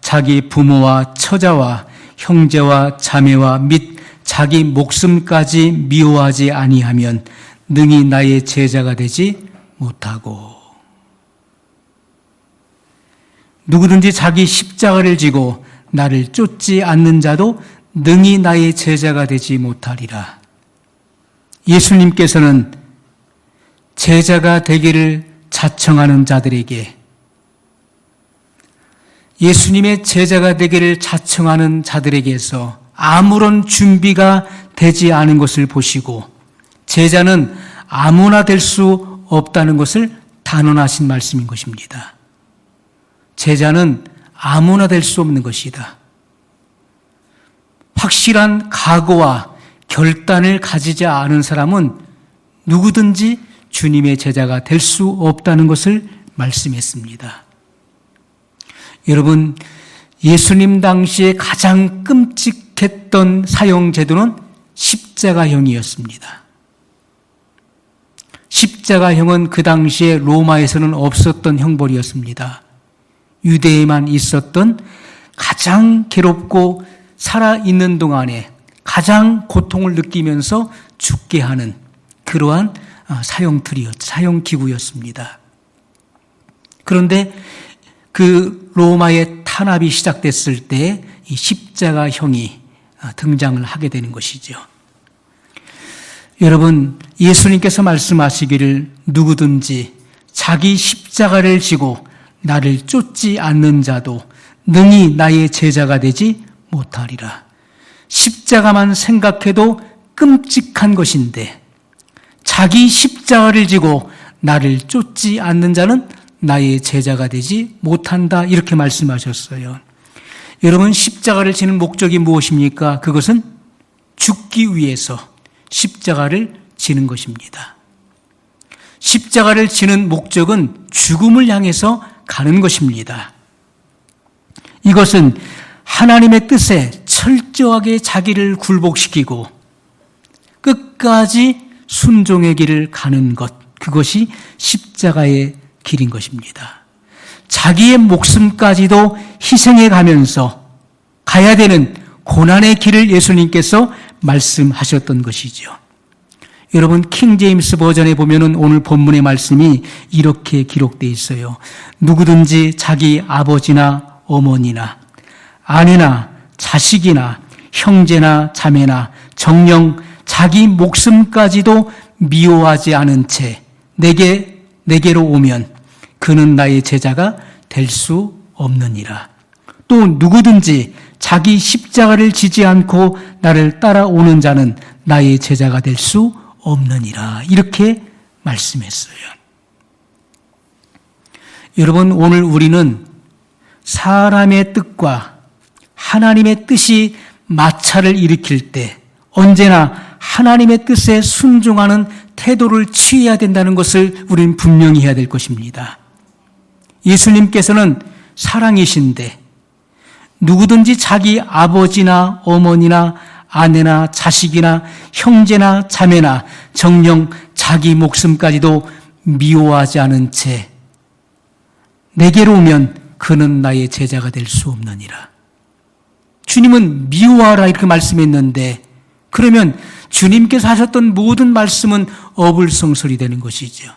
자기 부모와 처자와 형제와 자매와 및 자기 목숨까지 미워하지 아니하면 능히 나의 제자가 되지 못하고, 누구든지 자기 십자가를 지고 나를 쫓지 않는 자도 능히 나의 제자가 되지 못하리라. 예수님께서는 제자가 되기를 자청하는 자들에게, 예수님의 제자가 되기를 자청하는 자들에게서 아무런 준비가 되지 않은 것을 보시고, 제자는 아무나 될 수 없다는 것을 단언하신 말씀인 것입니다. 제자는 아무나 될 수 없는 것이다. 확실한 각오와 결단을 가지지 않은 사람은 누구든지 주님의 제자가 될 수 없다는 것을 말씀했습니다. 여러분, 예수님 당시에 가장 끔찍했던 사형제도는 십자가형이었습니다. 십자가형은 그 당시에 로마에서는 없었던 형벌이었습니다. 유대에만 있었던 가장 괴롭고 살아있는 동안에 가장 고통을 느끼면서 죽게 하는 그러한 사형기구였습니다. 그런데 그 로마의 탄압이 시작됐을 때 이 십자가형이 등장을 하게 되는 것이죠. 여러분, 예수님께서 말씀하시기를 누구든지 자기 십자가를 지고 나를 쫓지 않는 자도 능히 나의 제자가 되지 못하리라. 십자가만 생각해도 끔찍한 것인데 자기 십자가를 지고 나를 쫓지 않는 자는 나의 제자가 되지 못한다, 이렇게 말씀하셨어요. 여러분, 십자가를 지는 목적이 무엇입니까? 그것은 죽기 위해서 십자가를 지는 것입니다. 십자가를 지는 목적은 죽음을 향해서 가는 것입니다. 이것은 하나님의 뜻에 철저하게 자기를 굴복시키고 끝까지 순종의 길을 가는 것, 그것이 십자가의 길인 것입니다. 자기의 목숨까지도 희생해 가면서 가야 되는 고난의 길을 예수님께서 말씀하셨던 것이죠. 여러분, 킹제임스 버전에 보면은 오늘 본문의 말씀이 이렇게 기록되어 있어요. 누구든지 자기 아버지나 어머니나 아내나 자식이나 형제나 자매나 정녕 자기 목숨까지도 미워하지 않은 채 내게로 오면 그는 나의 제자가 될 수 없느니라. 또 누구든지 자기 십자가를 지지 않고 나를 따라오는 자는 나의 제자가 될 수 없느니라. 이렇게 말씀했어요. 여러분, 오늘 우리는 사람의 뜻과 하나님의 뜻이 마찰을 일으킬 때 언제나 하나님의 뜻에 순종하는 태도를 취해야 된다는 것을 우리는 분명히 해야 될 것입니다. 예수님께서는 사랑이신데 누구든지 자기 아버지나 어머니나 아내나 자식이나 형제나 자매나 정녕 자기 목숨까지도 미워하지 않은 채 내게로 오면 그는 나의 제자가 될 수 없느니라. 주님은 미워하라 이렇게 말씀했는데, 그러면 주님께서 하셨던 모든 말씀은 어불성설이 되는 것이죠.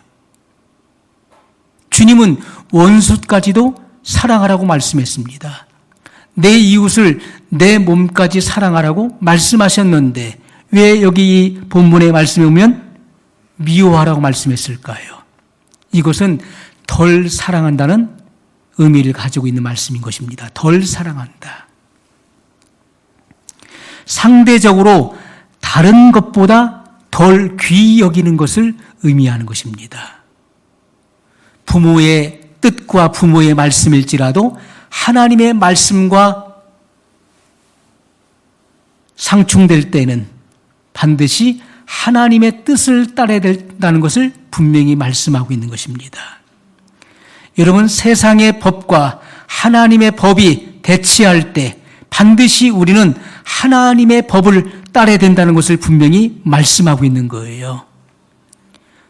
주님은 원수까지도 사랑하라고 말씀했습니다. 내 이웃을 내 몸까지 사랑하라고 말씀하셨는데 왜 여기 이 본문의 말씀에 보면 미워하라고 말씀했을까요? 이것은 덜 사랑한다는 의미를 가지고 있는 말씀인 것입니다. 덜 사랑한다. 상대적으로 다른 것보다 덜 귀히 여기는 것을 의미하는 것입니다. 부모의 뜻과 부모의 말씀일지라도 하나님의 말씀과 상충될 때는 반드시 하나님의 뜻을 따라야 된다는 것을 분명히 말씀하고 있는 것입니다. 여러분, 세상의 법과 하나님의 법이 대치할 때 반드시 우리는 하나님의 법을 따라야 된다는 것을 분명히 말씀하고 있는 거예요.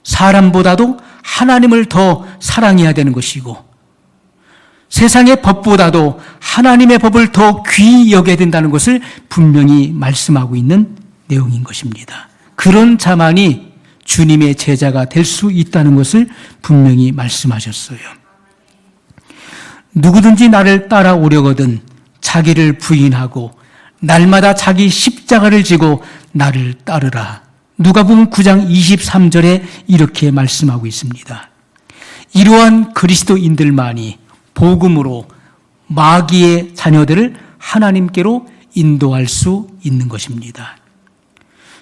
사람보다도 하나님을 더 사랑해야 되는 것이고, 세상의 법보다도 하나님의 법을 더 귀히 여겨야 된다는 것을 분명히 말씀하고 있는 내용인 것입니다. 그런 자만이 주님의 제자가 될 수 있다는 것을 분명히 말씀하셨어요. 누구든지 나를 따라오려거든 자기를 부인하고 날마다 자기 십자가를 지고 나를 따르라. 누가복음 9장 23절에 이렇게 말씀하고 있습니다. 이러한 그리스도인들만이 복음으로 마귀의 자녀들을 하나님께로 인도할 수 있는 것입니다.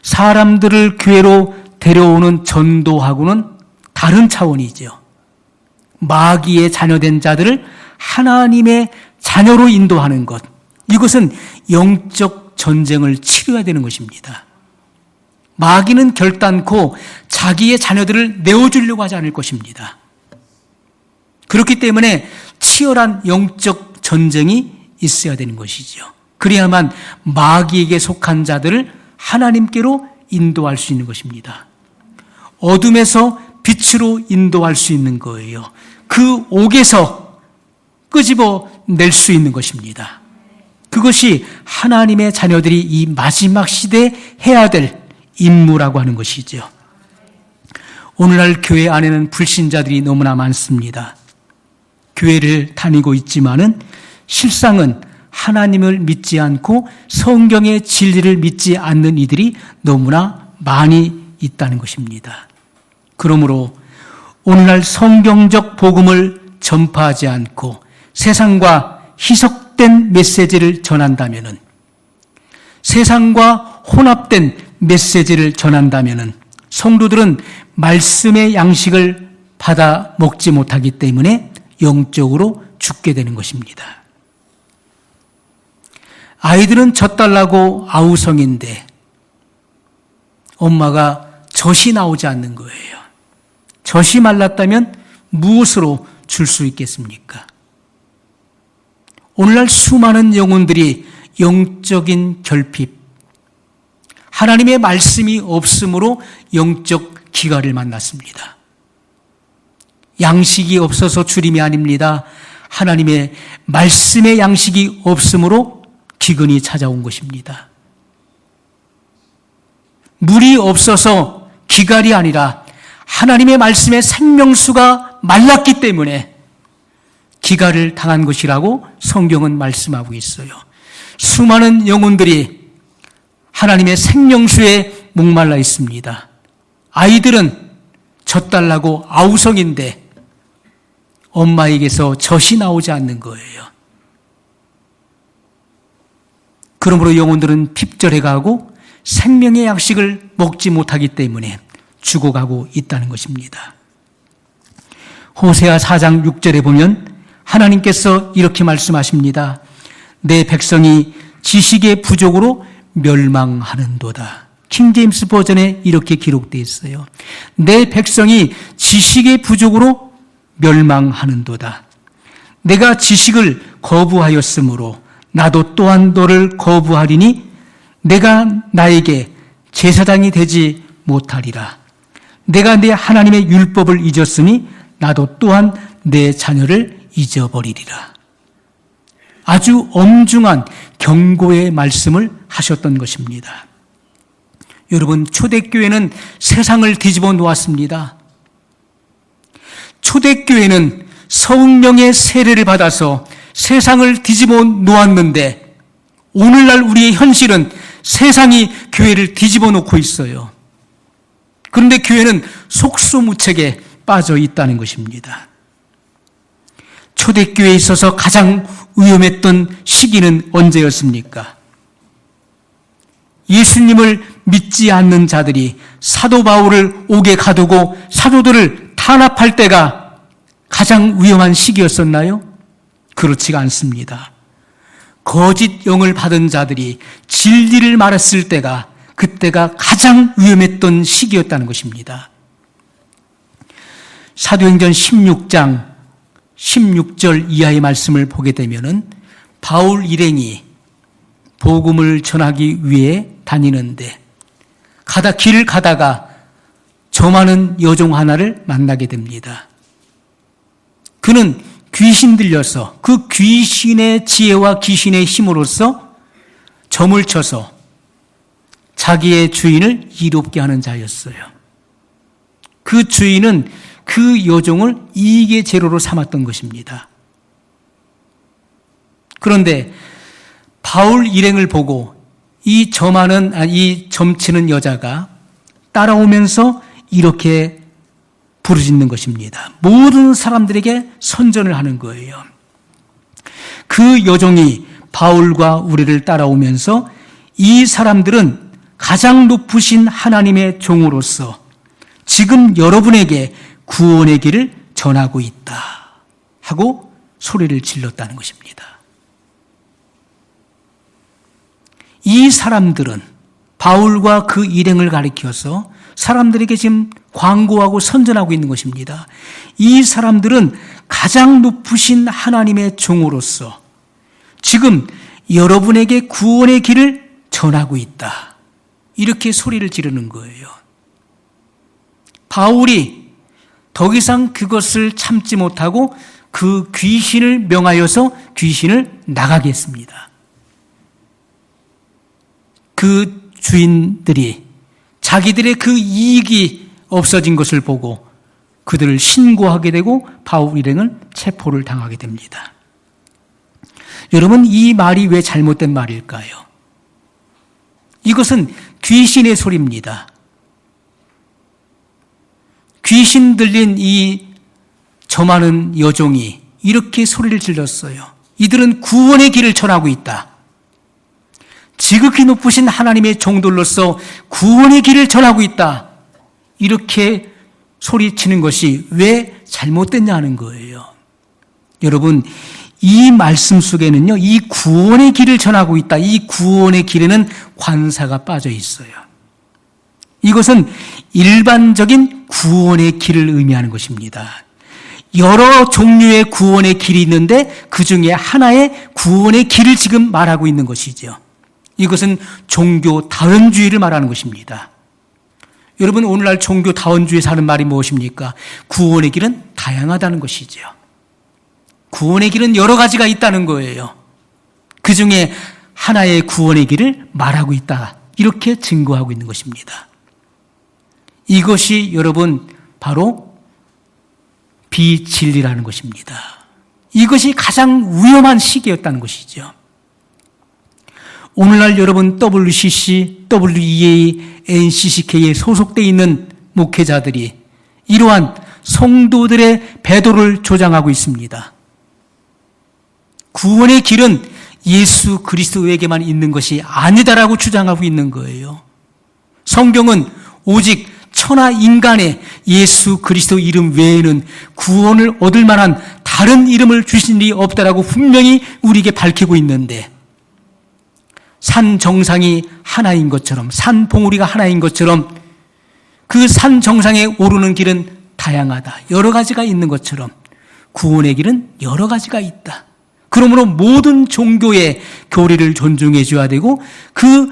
사람들을 교회로 데려오는 전도하고는 다른 차원이죠. 마귀의 자녀된 자들을 하나님의 자녀로 인도하는 것, 이것은 영적 전쟁을 치러야 되는 것입니다. 마귀는 결단코 자기의 자녀들을 내어주려고 하지 않을 것입니다. 그렇기 때문에 치열한 영적 전쟁이 있어야 되는 것이죠. 그래야만 마귀에게 속한 자들을 하나님께로 인도할 수 있는 것입니다. 어둠에서 빛으로 인도할 수 있는 거예요. 그 옥에서 끄집어 낼 수 있는 것입니다. 그것이 하나님의 자녀들이 이 마지막 시대에 해야 될 임무라고 하는 것이죠. 오늘날 교회 안에는 불신자들이 너무나 많습니다. 교회를 다니고 있지만은 실상은 하나님을 믿지 않고 성경의 진리를 믿지 않는 이들이 너무나 많이 있다는 것입니다. 그러므로 오늘날 성경적 복음을 전파하지 않고 세상과 희석된 메시지를 전한다면은, 세상과 혼합된 메시지를 전한다면은 성도들은 말씀의 양식을 받아 먹지 못하기 때문에 영적으로 죽게 되는 것입니다. 아이들은 젖달라고 아우성인데 엄마가 젖이 나오지 않는 거예요. 젖이 말랐다면 무엇으로 줄 수 있겠습니까? 오늘날 수많은 영혼들이 영적인 결핍, 하나님의 말씀이 없으므로 영적 기갈을 만났습니다. 양식이 없어서 주림이 아닙니다. 하나님의 말씀의 양식이 없으므로 기근이 찾아온 것입니다. 물이 없어서 기갈이 아니라 하나님의 말씀의 생명수가 말랐기 때문에 기갈을 당한 것이라고 성경은 말씀하고 있어요. 수많은 영혼들이 하나님의 생명수에 목말라 있습니다. 아이들은 젖달라고 아우성인데 엄마에게서 젖이 나오지 않는 거예요. 그러므로 영혼들은 핍절해가고 생명의 양식을 먹지 못하기 때문에 죽어가고 있다는 것입니다. 호세아 4장 6절에 보면 하나님께서 이렇게 말씀하십니다. 내 백성이 지식의 부족으로 멸망하는도다. 킹제임스 버전에 이렇게 기록되어 있어요. 내 백성이 지식의 부족으로 멸망하는도다. 내가 지식을 거부하였으므로 나도 또한 너를 거부하리니 내가 나에게 제사장이 되지 못하리라. 내가 내 하나님의 율법을 잊었으니 나도 또한 내 자녀를 잊어버리리라. 아주 엄중한 경고의 말씀을 하셨던 것입니다. 여러분, 초대교회는 세상을 뒤집어 놓았습니다. 초대교회는 성령의 세례를 받아서 세상을 뒤집어 놓았는데 오늘날 우리의 현실은 세상이 교회를 뒤집어 놓고 있어요. 그런데 교회는 속수무책에 빠져 있다는 것입니다. 초대교회에 있어서 가장 위험했던 시기는 언제였습니까? 예수님을 믿지 않는 자들이 사도 바울을 옥에 가두고 사도들을 탄압할 때가 가장 위험한 시기였었나요? 그렇지가 않습니다. 거짓 영을 받은 자들이 진리를 말했을 때가, 그때가 가장 위험했던 시기였다는 것입니다. 사도행전 16장 16절 이하의 말씀을 보게 되면은 바울 일행이 복음을 전하기 위해 다니는데 길을 가다가 저 많은 여종 하나를 만나게 됩니다. 그는 귀신 들려서 그 귀신의 지혜와 귀신의 힘으로써 점을 쳐서 자기의 주인을 이롭게 하는 자였어요. 그 주인은 그 여종을 이익의 재료로 삼았던 것입니다. 그런데 바울 일행을 보고 이 점치는 여자가 따라오면서 이렇게 부르짖는 것입니다. 모든 사람들에게 선전을 하는 거예요. 그 여종이 바울과 우리를 따라오면서 이 사람들은 가장 높으신 하나님의 종으로서 지금 여러분에게 구원의 길을 전하고 있다 하고 소리를 질렀다는 것입니다. 이 사람들은 바울과 그 일행을 가리켜서 사람들에게 지금 광고하고 선전하고 있는 것입니다. 이 사람들은 가장 높으신 하나님의 종으로서 지금 여러분에게 구원의 길을 전하고 있다. 이렇게 소리를 지르는 거예요. 바울이 더 이상 그것을 참지 못하고 그 귀신을 명하여서 귀신을 나가게 했습니다. 그 주인들이 자기들의 그 이익이 없어진 것을 보고 그들을 신고하게 되고 바울 일행은 체포를 당하게 됩니다. 여러분, 이 말이 왜 잘못된 말일까요? 이것은 귀신의 소리입니다. 귀신 들린 이 점하는 여종이 이렇게 소리를 질렀어요. 이들은 구원의 길을 전하고 있다. 지극히 높으신 하나님의 종들로서 구원의 길을 전하고 있다. 이렇게 소리치는 것이 왜 잘못됐냐 하는 거예요. 여러분, 이 말씀 속에는요, 이 구원의 길을 전하고 있다. 이 구원의 길에는 관사가 빠져 있어요. 이것은 일반적인 구원의 길을 의미하는 것입니다. 여러 종류의 구원의 길이 있는데 그 중에 하나의 구원의 길을 지금 말하고 있는 것이죠. 이것은 종교 다원주의를 말하는 것입니다. 여러분, 오늘날 종교 다원주의에서 하는 말이 무엇입니까? 구원의 길은 다양하다는 것이죠. 구원의 길은 여러 가지가 있다는 거예요. 그 중에 하나의 구원의 길을 말하고 있다. 이렇게 증거하고 있는 것입니다. 이것이 여러분 바로 비진리라는 것입니다. 이것이 가장 위험한 시기였다는 것이죠. 오늘날 여러분 WCC, WEA, NCCK에 소속되어 있는 목회자들이 이러한 성도들의 배도를 조장하고 있습니다. 구원의 길은 예수 그리스도에게만 있는 것이 아니다라고 주장하고 있는 거예요. 성경은 오직 천하 인간의 예수 그리스도 이름 외에는 구원을 얻을 만한 다른 이름을 주신 일이 없다라고 분명히 우리에게 밝히고 있는데, 산 정상이 하나인 것처럼, 산 봉우리가 하나인 것처럼 그 산 정상에 오르는 길은 다양하다. 여러 가지가 있는 것처럼 구원의 길은 여러 가지가 있다. 그러므로 모든 종교의 교리를 존중해 줘야 되고 그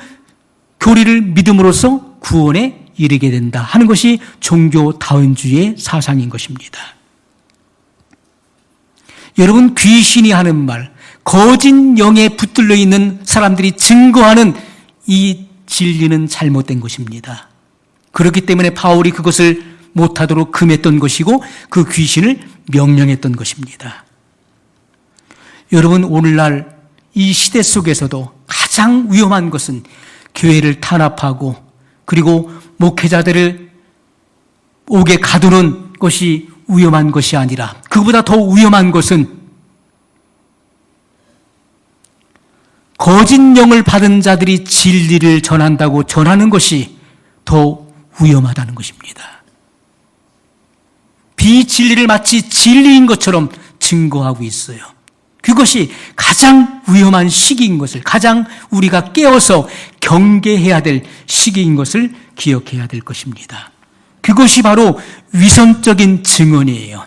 교리를 믿음으로써 구원에 이르게 된다 하는 것이 종교 다원주의의 사상인 것입니다. 여러분, 귀신이 하는 말, 거짓 영에 붙들려 있는 사람들이 증거하는 이 진리는 잘못된 것입니다. 그렇기 때문에 바울이 그것을 못하도록 금했던 것이고 그 귀신을 명령했던 것입니다. 여러분, 오늘날 이 시대 속에서도 가장 위험한 것은 교회를 탄압하고 그리고 목회자들을 옥에 가두는 것이 위험한 것이 아니라 그보다 더 위험한 것은 거짓 영을 받은 자들이 진리를 전한다고 전하는 것이 더 위험하다는 것입니다. 비진리를 마치 진리인 것처럼 증거하고 있어요. 그것이 가장 위험한 시기인 것을, 가장 우리가 깨어서 경계해야 될 시기인 것을 기억해야 될 것입니다. 그것이 바로 위선적인 증언이에요.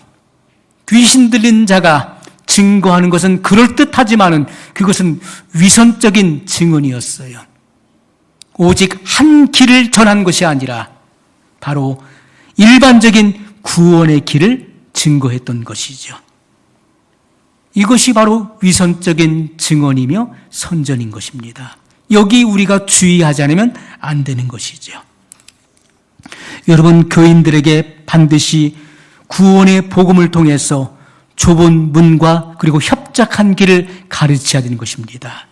귀신 들린 자가 증거하는 것은 그럴듯하지만은 그것은 위선적인 증언이었어요. 오직 한 길을 전한 것이 아니라 바로 일반적인 구원의 길을 증거했던 것이죠. 이것이 바로 위선적인 증언이며 선전인 것입니다. 여기 우리가 주의하지 않으면 안 되는 것이죠. 여러분, 교인들에게 반드시 구원의 복음을 통해서 좁은 문과 그리고 협착한 길을 가르쳐야 되는 것입니다.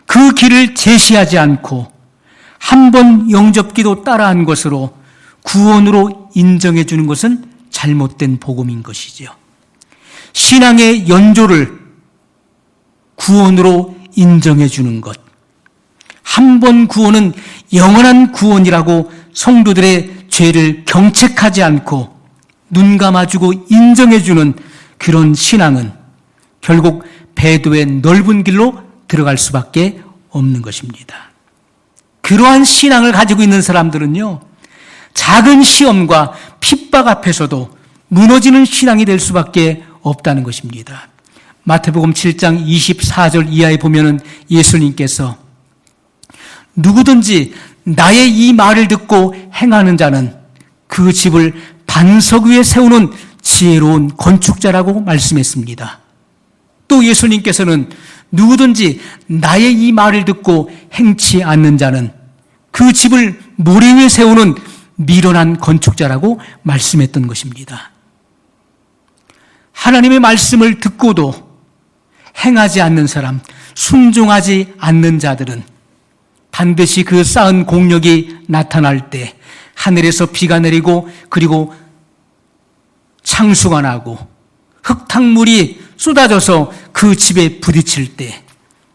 그 길을 제시하지 않고 한 번 영접기도 따라한 것으로 구원으로 인정해 주는 것은 잘못된 복음인 것이죠. 신앙의 연조를 구원으로 인정해 주는 것. 한 번 구원은 영원한 구원이라고 성도들의 죄를 경책하지 않고 눈 감아주고 인정해 주는 그런 신앙은 결국 배도의 넓은 길로 들어갈 수밖에 없는 것입니다. 그러한 신앙을 가지고 있는 사람들은요, 작은 시험과 핍박 앞에서도 무너지는 신앙이 될 수밖에 없다는 것입니다. 마태복음 7장 24절 이하에 보면은 예수님께서 누구든지 나의 이 말을 듣고 행하는 자는 그 집을 반석 위에 세우는 지혜로운 건축자라고 말씀했습니다. 또 예수님께서는 누구든지 나의 이 말을 듣고 행치 않는 자는 그 집을 모래 위에 세우는 미련한 건축자라고 말씀했던 것입니다. 하나님의 말씀을 듣고도 행하지 않는 사람, 순종하지 않는 자들은 반드시 그 쌓은 공력이 나타날 때 하늘에서 비가 내리고 그리고 창수가 나고 흙탕물이 쏟아져서 그 집에 부딪힐 때,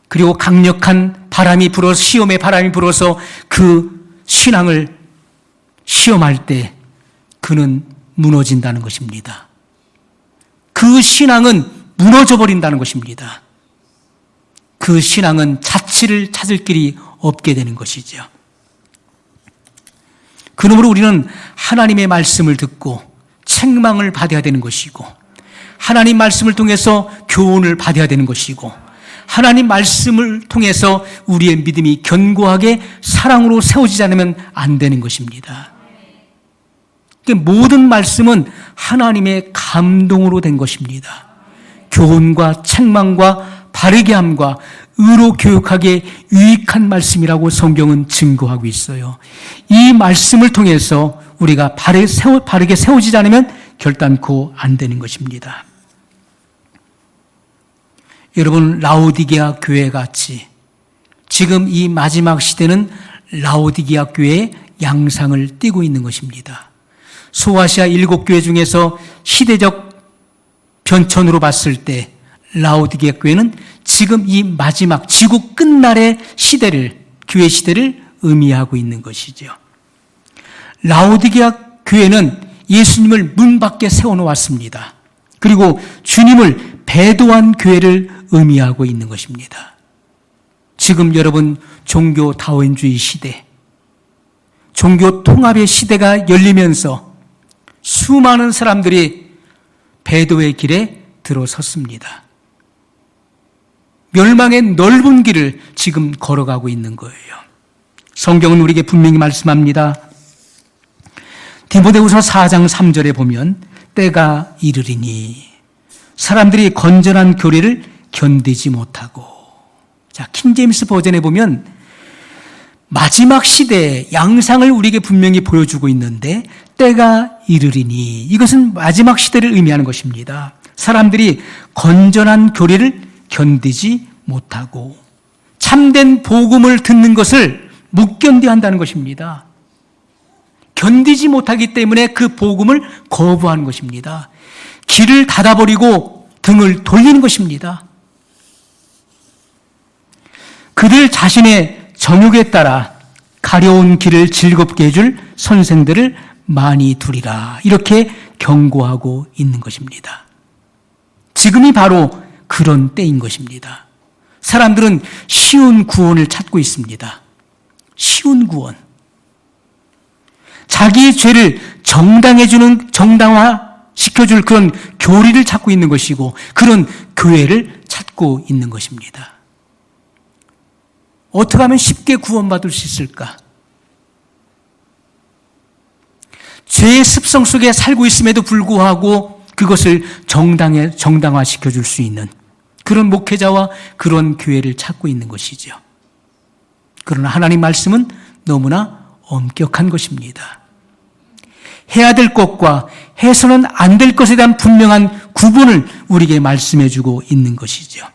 그리고 강력한 바람이 불어서, 시험의 바람이 불어서 그 신앙을 시험할 때 그는 무너진다는 것입니다. 그 신앙은 무너져 버린다는 것입니다. 그 신앙은 자취를 찾을 길이 없게 되는 것이죠. 그러므로 우리는 하나님의 말씀을 듣고 책망을 받아야 되는 것이고, 하나님 말씀을 통해서 교훈을 받아야 되는 것이고, 하나님 말씀을 통해서 우리의 믿음이 견고하게 사랑으로 세워지지 않으면 안 되는 것입니다. 모든 말씀은 하나님의 감동으로 된 것입니다. 교훈과 책망과 바르게 함과 의로 교육하기에 유익한 말씀이라고 성경은 증거하고 있어요. 이 말씀을 통해서 우리가 바르게 세워지지 않으면 결단코 안 되는 것입니다. 여러분, 라오디게아 교회 같이 지금 이 마지막 시대는 라오디게아 교회의 양상을 띠고 있는 것입니다. 소아시아 7교회 중에서 시대적 변천으로 봤을 때 라오디게아 교회는 지금 이 마지막 지구 끝날의 시대를, 교회 시대를 의미하고 있는 것이죠. 라오디게아 교회는 예수님을 문 밖에 세워놓았습니다. 그리고 주님을 배도한 교회를 의미하고 있는 것입니다. 지금 여러분, 종교 다원주의 시대, 종교 통합의 시대가 열리면서 수많은 사람들이 배도의 길에 들어섰습니다. 멸망의 넓은 길을 지금 걸어가고 있는 거예요. 성경은 우리에게 분명히 말씀합니다. 디모데후서 4장 3절에 보면 때가 이르리니 사람들이 건전한 교리를 견디지 못하고, 자, 킹제임스 버전에 보면 마지막 시대의 양상을 우리에게 분명히 보여주고 있는데, 때가 이르리니, 이것은 마지막 시대를 의미하는 것입니다. 사람들이 건전한 교리를 견디지 못하고 참된 복음을 듣는 것을 못 견디한다는 것입니다. 견디지 못하기 때문에 그 복음을 거부하는 것입니다. 길을 닫아버리고 등을 돌리는 것입니다. 그들 자신의 정욕에 따라 가려운 길을 즐겁게 해줄 선생들을 많이 두리라, 이렇게 경고하고 있는 것입니다. 지금이 바로 그런 때인 것입니다. 사람들은 쉬운 구원을 찾고 있습니다. 쉬운 구원. 자기의 죄를 정당화시켜줄 그런 교리를 찾고 있는 것이고, 그런 교회를 찾고 있는 것입니다. 어떻게 하면 쉽게 구원받을 수 있을까? 죄의 습성 속에 살고 있음에도 불구하고 그것을 정당화시켜 줄 수 있는 그런 목회자와 그런 교회를 찾고 있는 것이죠. 그러나 하나님 말씀은 너무나 엄격한 것입니다. 해야 될 것과 해서는 안 될 것에 대한 분명한 구분을 우리에게 말씀해 주고 있는 것이죠.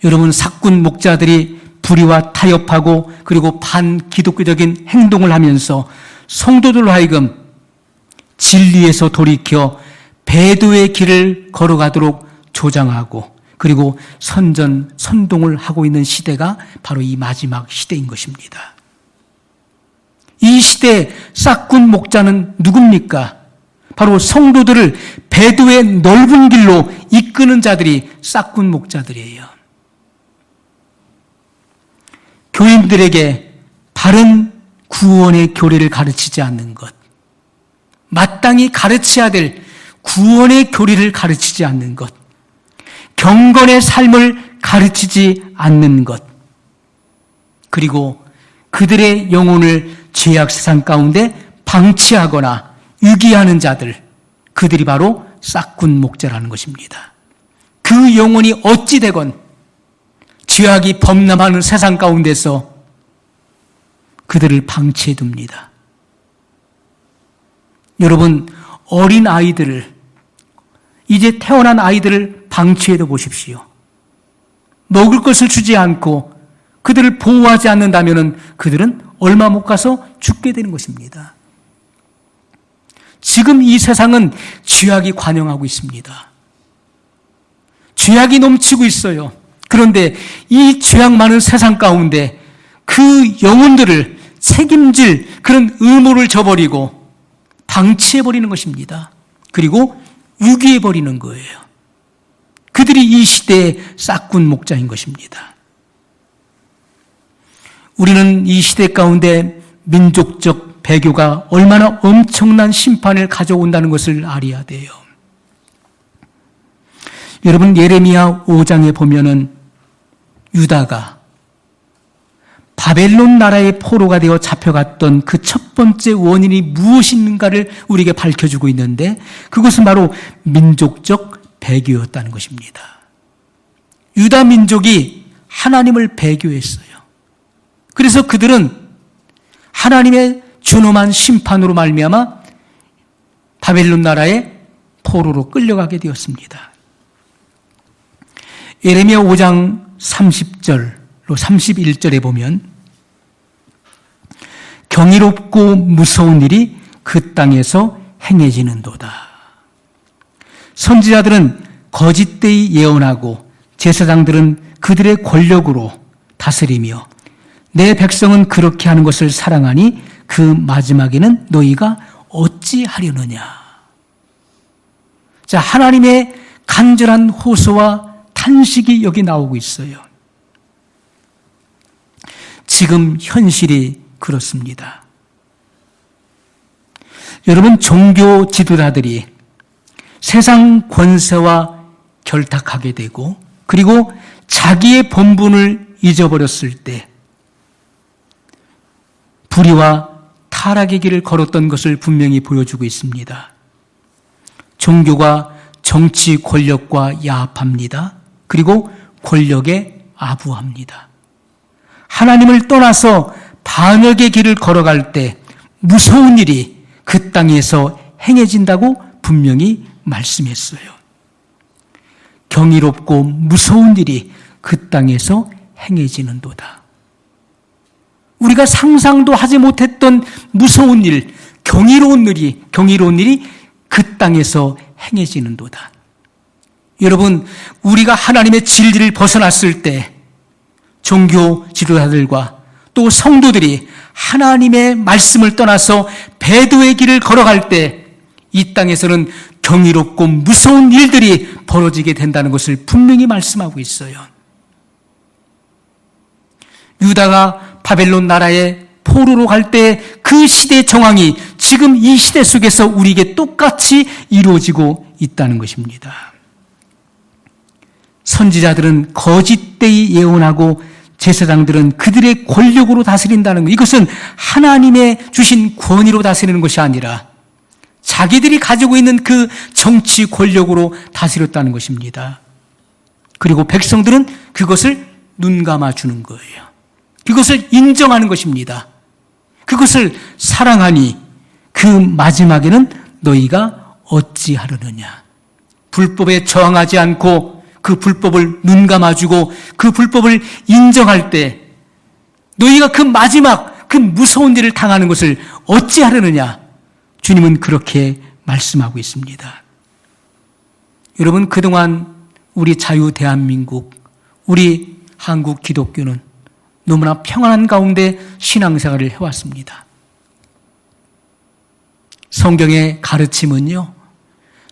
여러분, 사꾼 목자들이 불의와 타협하고 그리고 반기독교적인 행동을 하면서 성도들로 하여금 진리에서 돌이켜 배도의 길을 걸어가도록 조장하고 그리고 선동을 하고 있는 시대가 바로 이 마지막 시대인 것입니다. 이 시대의 싹군 목자는 누굽니까? 바로 성도들을 배도의 넓은 길로 이끄는 자들이 싹군 목자들이에요. 교인들에게 바른 구원의 교리를 가르치지 않는 것, 마땅히 가르쳐야 될 구원의 교리를 가르치지 않는 것, 경건의 삶을 가르치지 않는 것, 그리고 그들의 영혼을 죄악 세상 가운데 방치하거나 유기하는 자들, 그들이 바로 싹군 목자라는 것입니다. 그 영혼이 어찌 되건 죄악이 범람하는 세상 가운데서 그들을 방치해 둡니다. 여러분, 어린 아이들을, 이제 태어난 아이들을 방치해도 보십시오. 먹을 것을 주지 않고 그들을 보호하지 않는다면 그들은 얼마 못 가서 죽게 되는 것입니다. 지금 이 세상은 죄악이 관영하고 있습니다. 죄악이 넘치고 있어요. 그런데 이 죄악 많은 세상 가운데 그 영혼들을 책임질 그런 의무를 저버리고 방치해버리는 것입니다. 그리고 유기해버리는 거예요. 그들이 이 시대의 싹군 목자인 것입니다. 우리는 이 시대 가운데 민족적 배교가 얼마나 엄청난 심판을 가져온다는 것을 알아야 돼요. 여러분, 예레미야 5장에 보면은 유다가 바벨론 나라의 포로가 되어 잡혀갔던 그 첫 번째 원인이 무엇인가를 우리에게 밝혀주고 있는데 그것은 바로 민족적 배교였다는 것입니다. 유다 민족이 하나님을 배교했어요. 그래서 그들은 하나님의 준엄한 심판으로 말미암아 바벨론 나라의 포로로 끌려가게 되었습니다. 예레미야 5장 30절로 31절에 보면 경이롭고 무서운 일이 그 땅에서 행해지는도다. 선지자들은 거짓되이 예언하고 제사장들은 그들의 권력으로 다스리며 내 백성은 그렇게 하는 것을 사랑하니 그 마지막에는 너희가 어찌하려느냐. 자, 하나님의 간절한 호소와 탄식이 여기 나오고 있어요. 지금 현실이 그렇습니다. 여러분, 종교 지도자들이 세상 권세와 결탁하게 되고 그리고 자기의 본분을 잊어버렸을 때 불의와 타락의 길을 걸었던 것을 분명히 보여주고 있습니다. 종교가 정치 권력과 야합합니다. 그리고 권력에 아부합니다. 하나님을 떠나서 반역의 길을 걸어갈 때 무서운 일이 그 땅에서 행해진다고 분명히 말씀했어요. 경이롭고 무서운 일이 그 땅에서 행해지는도다. 우리가 상상도 하지 못했던 무서운 일, 경이로운 일이 그 땅에서 행해지는도다. 여러분, 우리가 하나님의 진리를 벗어났을 때 종교 지도자들과 또 성도들이 하나님의 말씀을 떠나서 배도의 길을 걸어갈 때 이 땅에서는 경이롭고 무서운 일들이 벌어지게 된다는 것을 분명히 말씀하고 있어요. 유다가 바벨론 나라의 포로로 갈 때 그 시대의 정황이 지금 이 시대 속에서 우리에게 똑같이 이루어지고 있다는 것입니다. 선지자들은 거짓되이 예언하고 제사장들은 그들의 권력으로 다스린다는 것, 이것은 하나님의 주신 권위로 다스리는 것이 아니라 자기들이 가지고 있는 그 정치 권력으로 다스렸다는 것입니다. 그리고 백성들은 그것을 눈감아 주는 거예요. 그것을 인정하는 것입니다. 그것을 사랑하니 그 마지막에는 너희가 어찌하려느냐. 불법에 저항하지 않고 그 불법을 눈감아주고 그 불법을 인정할 때 너희가 그 마지막 그 무서운 일을 당하는 것을 어찌하려느냐. 주님은 그렇게 말씀하고 있습니다. 여러분, 그동안 우리 자유 대한민국, 우리 한국 기독교는 너무나 평안한 가운데 신앙생활을 해왔습니다. 성경의 가르침은요,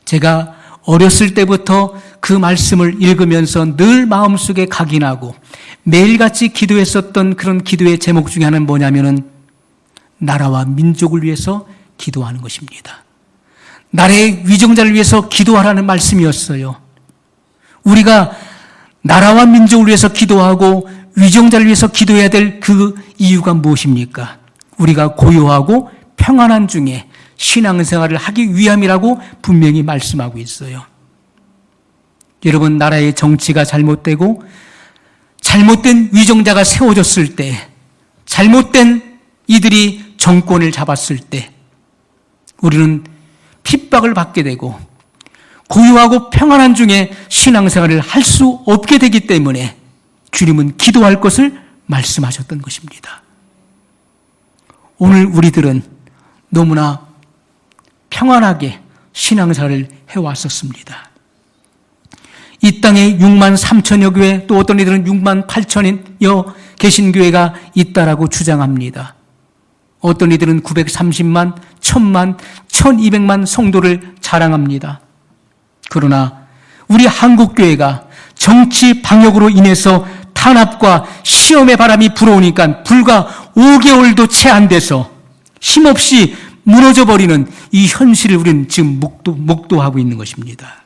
제가 어렸을 때부터 그 말씀을 읽으면서 늘 마음속에 각인하고 매일같이 기도했었던 그런 기도의 제목 중에 하나는 뭐냐면은 나라와 민족을 위해서 기도하는 것입니다. 나라의 위정자를 위해서 기도하라는 말씀이었어요. 우리가 나라와 민족을 위해서 기도하고 위정자를 위해서 기도해야 될 그 이유가 무엇입니까? 우리가 고요하고 평안한 중에 신앙생활을 하기 위함이라고 분명히 말씀하고 있어요. 여러분, 나라의 정치가 잘못되고 잘못된 위정자가 세워졌을 때, 잘못된 이들이 정권을 잡았을 때 우리는 핍박을 받게 되고 고요하고 평안한 중에 신앙생활을 할 수 없게 되기 때문에 주님은 기도할 것을 말씀하셨던 것입니다. 오늘 우리들은 너무나 평안하게 신앙생활을 해왔었습니다. 이 땅에 6만 3천여 교회, 또 어떤 이들은 6만 8천여 계신 교회가 있다라고 주장합니다. 어떤 이들은 930만, 1000만, 1200만 성도를 자랑합니다. 그러나 우리 한국교회가 정치 방역으로 인해서 탄압과 시험의 바람이 불어오니까 불과 5개월도 채 안 돼서 힘없이 무너져버리는 이 현실을 우리는 지금 목도하고 있는 것입니다.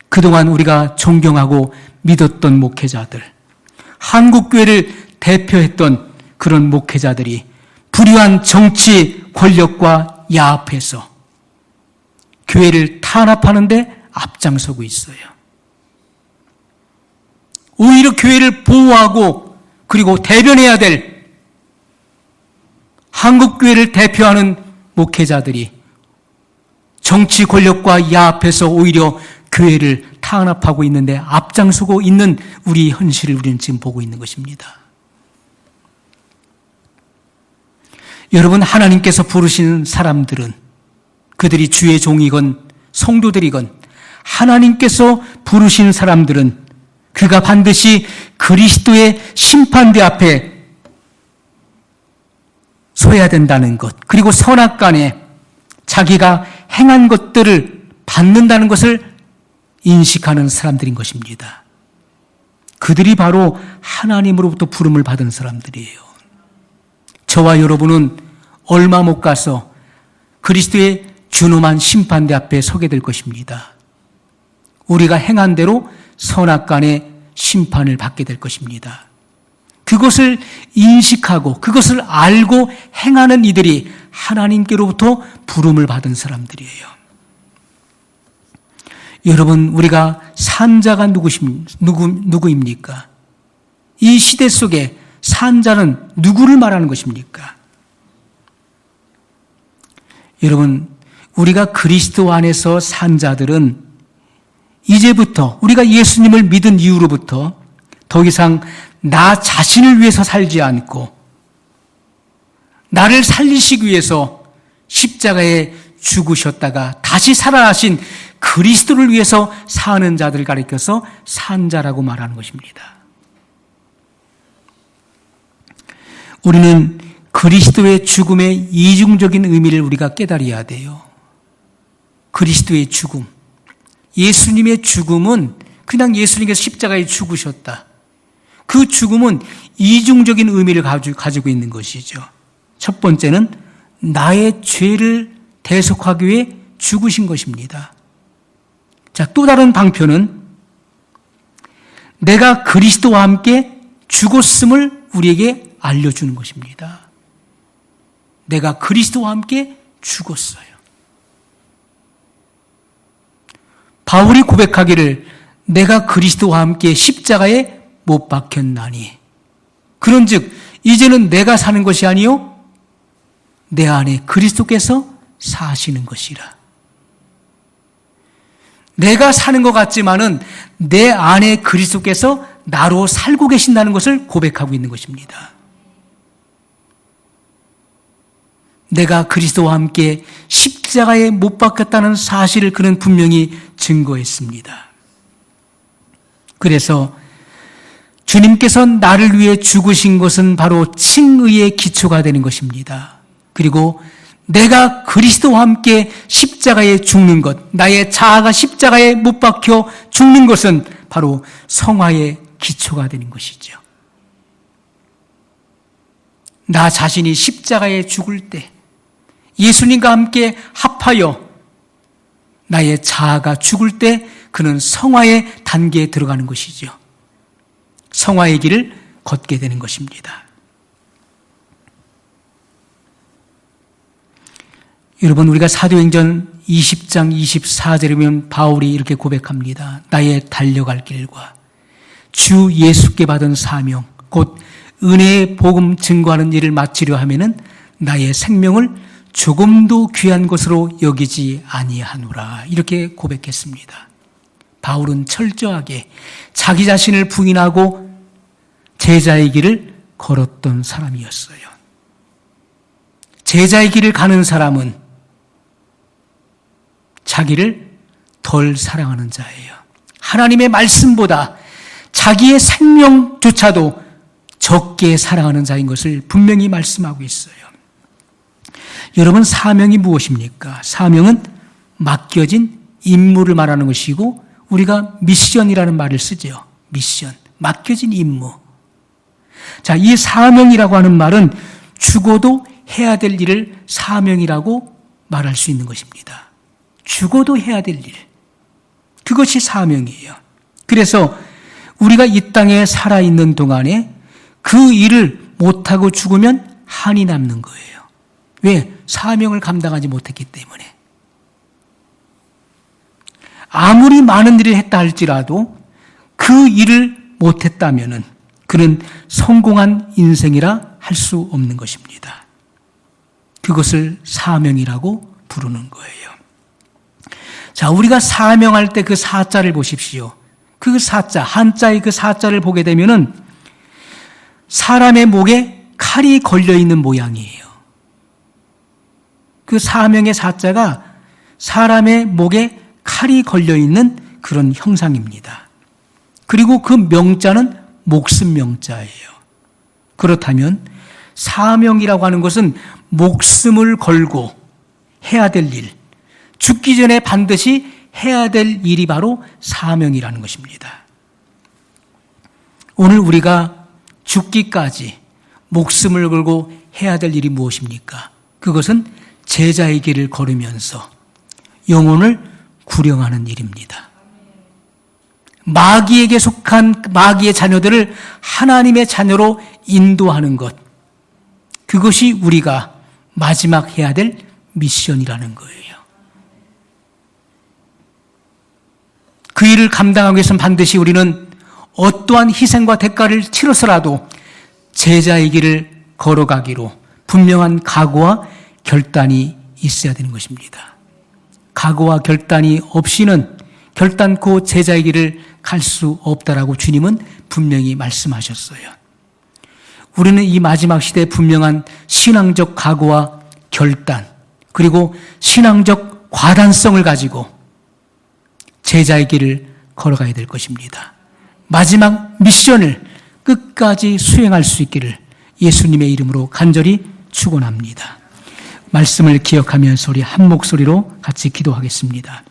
그동안 우리가 존경하고 믿었던 목회자들, 한국교회를 대표했던 그런 목회자들이 불의한 정치 권력과 야합해서 교회를 탄압하는 데 앞장서고 있어요. 오히려 교회를 보호하고 그리고 대변해야 될 한국교회를 대표하는 목회자들이 정치 권력과 야합해서 오히려 교회를 탄압하고 있는데 앞장서고 있는 우리 현실을 우리는 지금 보고 있는 것입니다. 여러분, 하나님께서 부르시는 사람들은 그들이 주의 종이건 성도들이건 하나님께서 부르신 사람들은 그가 반드시 그리스도의 심판대 앞에 서야 된다는 것, 그리고 선악간에 자기가 행한 것들을 받는다는 것을 인식하는 사람들인 것입니다. 그들이 바로 하나님으로부터 부름을 받은 사람들이에요. 저와 여러분은 얼마 못 가서 그리스도의 준엄한 심판대 앞에 서게 될 것입니다. 우리가 행한 대로 선악간의 심판을 받게 될 것입니다. 그것을 인식하고 그것을 알고 행하는 이들이 하나님께로부터 부름을 받은 사람들이에요. 여러분, 우리가 산자가 누구입니까? 이 시대 속에 산자는 누구를 말하는 것입니까? 여러분, 우리가 그리스도 안에서 산 자들은 이제부터 우리가 예수님을 믿은 이후로부터 더 이상 나 자신을 위해서 살지 않고 나를 살리시기 위해서 십자가에 죽으셨다가 다시 살아나신 그리스도를 위해서 사는 자들을 가리켜서 산자라고 말하는 것입니다. 우리는 그리스도의 죽음의 이중적인 의미를 우리가 깨달아야 돼요. 그리스도의 죽음, 예수님의 죽음은 그냥 예수님께서 십자가에 죽으셨다. 그 죽음은 이중적인 의미를 가지고 있는 것이죠. 첫 번째는 나의 죄를 대속하기 위해 죽으신 것입니다. 자, 또 다른 방편은 내가 그리스도와 함께 죽었음을 우리에게 알려주는 것입니다. 내가 그리스도와 함께 죽었어요. 바울이 고백하기를 내가 그리스도와 함께 십자가에 못 박혔나니 그런즉 이제는 내가 사는 것이 아니요 내 안에 그리스도께서 사시는 것이라. 내가 사는 것 같지만은 내 안에 그리스도께서 나로 살고 계신다는 것을 고백하고 있는 것입니다. 내가 그리스도와 함께 십자가에 못 박혔다는 사실을 그는 분명히 증거했습니다. 그래서 주님께서 나를 위해 죽으신 것은 바로 칭의의 기초가 되는 것입니다. 그리고 내가 그리스도와 함께 십자가에 죽는 것, 나의 자아가 십자가에 못 박혀 죽는 것은 바로 성화의 기초가 되는 것이죠. 나 자신이 십자가에 죽을 때 예수님과 함께 합하여 나의 자아가 죽을 때 그는 성화의 단계에 들어가는 것이죠. 성화의 길을 걷게 되는 것입니다. 여러분, 우리가 사도행전 20장 24절에 보면 바울이 이렇게 고백합니다. 나의 달려갈 길과 주 예수께 받은 사명, 곧 은혜의 복음 증거하는 일을 마치려 하면은 나의 생명을 조금도 귀한 것으로 여기지 아니하노라. 이렇게 고백했습니다. 바울은 철저하게 자기 자신을 부인하고 제자의 길을 걸었던 사람이었어요. 제자의 길을 가는 사람은 자기를 덜 사랑하는 자예요. 하나님의 말씀보다 자기의 생명조차도 적게 사랑하는 자인 것을 분명히 말씀하고 있어요. 여러분, 사명이 무엇입니까? 사명은 맡겨진 임무를 말하는 것이고 우리가 미션이라는 말을 쓰죠. 미션, 맡겨진 임무. 자, 이 사명이라고 하는 말은 죽어도 해야 될 일을 사명이라고 말할 수 있는 것입니다. 죽어도 해야 될 일. 그것이 사명이에요. 그래서 우리가 이 땅에 살아있는 동안에 그 일을 못하고 죽으면 한이 남는 거예요. 왜? 사명을 감당하지 못했기 때문에. 아무리 많은 일을 했다 할지라도 그 일을 못했다면은 그는 성공한 인생이라 할 수 없는 것입니다. 그것을 사명이라고 부르는 거예요. 자, 우리가 사명할 때 그 사자를 보십시오. 그 사자, 한자의 그 사자를 보게 되면은 사람의 목에 칼이 걸려있는 모양이에요. 그 사명의 사자가 사람의 목에 칼이 걸려있는 그런 형상입니다. 그리고 그 명자는 목숨 명자예요. 그렇다면 사명이라고 하는 것은 목숨을 걸고 해야 될 일, 죽기 전에 반드시 해야 될 일이 바로 사명이라는 것입니다. 오늘 우리가 죽기까지 목숨을 걸고 해야 될 일이 무엇입니까? 그것은 제자의 길을 걸으면서 영혼을 구령하는 일입니다. 마귀에게 속한 마귀의 자녀들을 하나님의 자녀로 인도하는 것, 그것이 우리가 마지막 해야 될 미션이라는 거예요. 그 일을 감당하기 위해서는 반드시 우리는 어떠한 희생과 대가를 치러서라도 제자의 길을 걸어가기로 분명한 각오와 결단이 있어야 되는 것입니다. 각오와 결단이 없이는 결단코 제자의 길을 갈 수 없다라고 주님은 분명히 말씀하셨어요. 우리는 이 마지막 시대에 분명한 신앙적 각오와 결단, 그리고 신앙적 과단성을 가지고 제자의 길을 걸어가야 될 것입니다. 마지막 미션을 끝까지 수행할 수 있기를 예수님의 이름으로 간절히 축원합니다. 말씀을 기억하면서 우리 한 목소리로 같이 기도하겠습니다.